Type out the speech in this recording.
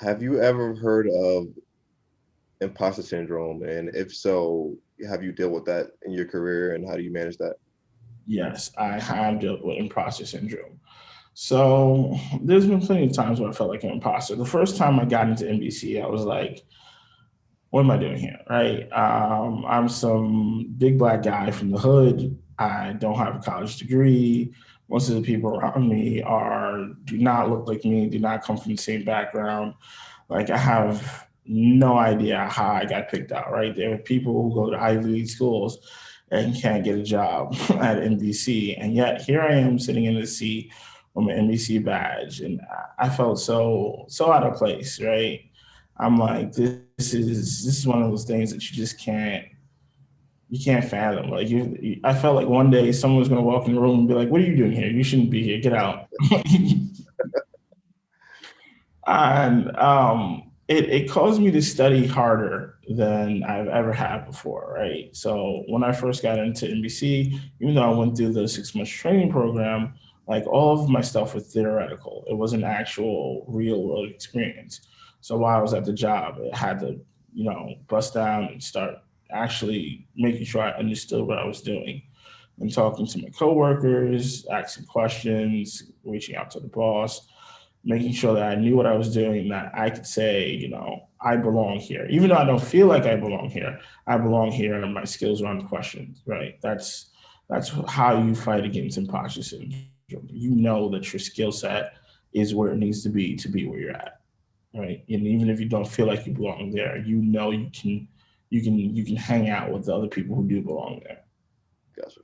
Have you ever heard of imposter syndrome? And if so, have you dealt with that in your career and how do you manage that? Yes, I have dealt with imposter syndrome. So there's been plenty of times where I felt like an imposter. The first time I got into NBC, I was like, what am I doing here? Right? I'm some big black guy from the hood. I don't have a college degree. Most of the people around me do not look like me, do not come from the same background. Like I have no idea how I got picked out, right? There are people who go to Ivy League schools and can't get a job at NBC. And yet here I am sitting in the seat with my NBC badge. And I felt so out of place, right? I'm like, this is one of those things that you can't fathom. Like I felt like one day someone was gonna walk in the room and be like, "What are you doing here? You shouldn't be here. Get out." And it caused me to study harder than I've ever had before, right? So when I first got into NBC, even though I went through the 6 months training program, like all of my stuff was theoretical. It was an actual real world experience. So while I was at the job, I had to, bust down and start actually making sure I understood what I was doing and talking to my coworkers, asking questions, reaching out to the boss, making sure that I knew what I was doing, that I could say, I belong here. Even though I don't feel like I belong here and my skills are on the questions, right? That's how you fight against imposter syndrome. You know that your skill set is where it needs to be where you're at, right? And even if you don't feel like you belong there, you can hang out with the other people who do belong there. Gotcha.